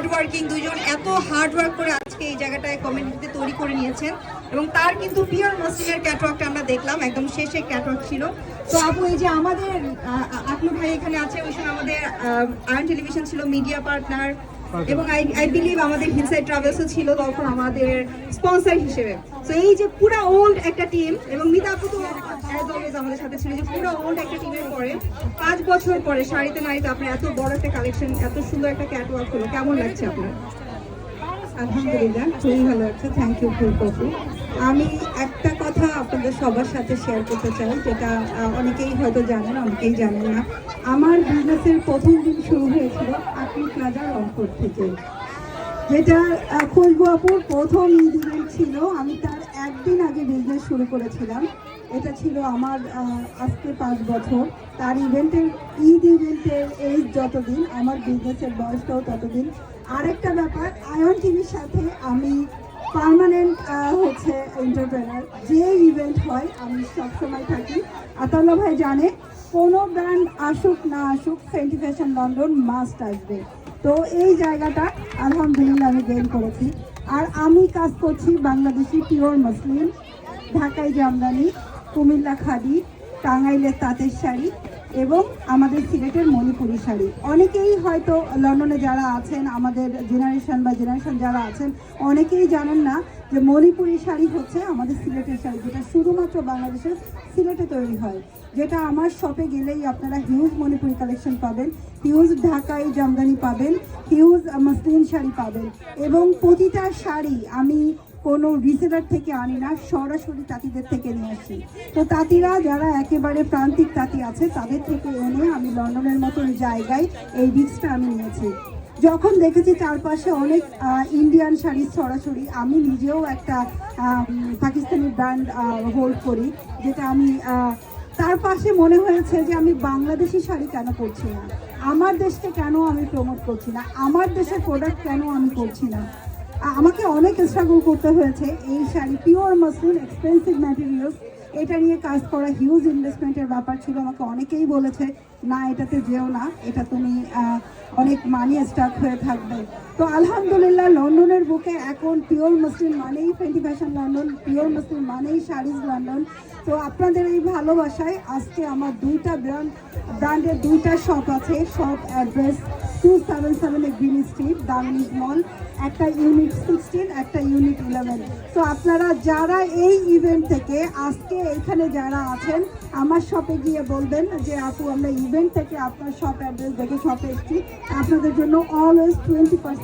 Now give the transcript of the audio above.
Hard working, দুজন এত hard work করে আজকে এই জায়গাটায় কমিউনিটিতে তৈরি করে নিয়েছেন। এবং তার কিন্তু পিওর মসলিনের ক্যাটওয়ার্কটা আমরা দেখলাম, একদম শেষে ক্যাটওয়ার্ক ছিল। তো আপু, এই যে আমাদের আকলু ভাই এখানে আছে, ওই সময় আমাদের আয়ন টেলিভিশন ছিল মিডিয়া পার্টনার, এবং আই বিলিভ আমাদের হিলসাইড ট্রাভেলসও ছিল তখন আমাদের স্পন্সর হিসেবে। তো এই যে পুরো ওল্ড একটা টিম, এবং মিতা আপু তো অ্যাজ অলওয়েজ আমাদের সাথে ছিল, যে পুরো ওল্ড একটা টিমের পরে 5 বছর পরে শাড়িতে নারীতে আপনার এত বড় একটা কালেকশন, এত সুন্দর একটা ক্যাটওয়ার্ক হলো, কেমন লাগছে আপনার? আলহামদুলিল্লাহ, খুবই ভালো লাগছে। থ্যাংক ইউ ফুলকপি। আমি একটা কথা আপনাদের সবার সাথে শেয়ার করতে চাই, যেটা অনেকেই হয়তো জানেন, অনেকেই জানেন না। আমার বিজনেসের প্রথম দিন শুরু হয়েছিল আকলি প্লাজা রংপুর থেকে, যেটা খুশবু আপুর প্রথম ঈদ ইভেন্ট ছিল। আমি তার একদিন আগে বিজনেস শুরু করেছিলাম। এটা ছিল আমার আজকে 5 বছর। তার ইভেন্টের ঈদ ইভেন্টের এই যতদিন, আমার বিজনেসের বয়সটাও ততদিন। আরেকটা ব্যাপার, আয়ন টিভির সাথে আমি পার্মানেন্ট হচ্ছে এন্টারপ্রেনার। যে ইভেন্ট হয় আমি সবসময় থাকি। আতাউল্লাহ ভাই জানে, কোনো ব্র্যান্ড আসুক না আসুক, ফেন্টি ফ্যাশন লন্ডন মাস্ট আসবে। তো এই জায়গাটা আলহামদুলিল্লাহ আমি গেইন করেছি। আর আমি কাজ করছি বাংলাদেশি পিওর মসলিন, ঢাকায় জামদানি, কুমিল্লা খাদি, টাঙ্গাইলের তাঁতের শাড়ি এবং আমাদের সিলেটের মণিপুরি শাড়ি। অনেকেই হয়তো লন্ডনে যারা আছেন, আমাদের জেনারেশন যারা আছেন, অনেকেই জানেন না যে মণিপুরি শাড়ি হচ্ছে আমাদের সিলেটের শাড়ি, যেটা শুধুমাত্র বাংলাদেশের সিলেটে তৈরি হয়। যেটা আমার শপে গেলেই আপনারা হিউজ মণিপুরি কালেকশন পাবেন, হিউজ ঢাকাই জামদানি পাবেন, হিউজ মসলিন শাড়ি পাবেন। এবং প্রতিটা শাড়ি আমি কোনো রিসেলার থেকে আনি না, সরাসরি তাঁতিদের থেকে নিয়ে আসি। তো তাঁতিরা যারা একেবারে প্রান্তিক তাঁতি আছে, তাদের থেকে এনে আমি লন্ডনের মতন জায়গায় এই রিস্কটা আমি নিয়েছি। যখন দেখেছি চারপাশে অনেক ইন্ডিয়ান শাড়ি সরাসরি, আমি নিজেও একটা পাকিস্তানি ব্র্যান্ড হোল্ড করি, যেটা আমি তার পাশে মনে হয়েছে যে আমি বাংলাদেশি শাড়ি কেন করছি না, আমার দেশকে কেন আমি প্রমোট করছি না, আমার দেশের প্রোডাক্ট কেন আমি করছি না। আমাকে অনেক স্ট্রাগল করতে হয়েছে এই sari, pure muslin, expensive materials, এটা নিয়ে কাজ করা হিউজ ইনভেস্টমেন্টের ব্যাপার ছিল। আমাকে অনেকেই বলেছে না এটাতে যেও না, এটা তুমি অনেক মানি স্টাক হয়ে থাকবে। তো আলহামদুলিল্লাহ, লন্ডনের বুকে এখন পিওর মসলিন মানেই Fenty fashion London, pure muslin মানেই শাড়িজ লন্ডন। তো আপনাদের এই ভালোবাসায় আজকে আমার দুইটা ব্র্যান্ডের দুইটা শপ আছে। শপ অ্যাড্রেস 277 গ্রিন স্ট্রিট, দামিনীজ মল, একটা ইউনিট 16, একটা ইউনিট 11। তো আপনারা যারা এই ইভেন্ট থেকে আজকে এখানে যারা আছেন, আমার শপে গিয়ে বলবেন যে আপু আমরা ইভেন্ট থেকে আপনার শপ অ্যাড্রেস দেখে শপে এসেছি, আপনাদের জন্য অলওয়েজ 20%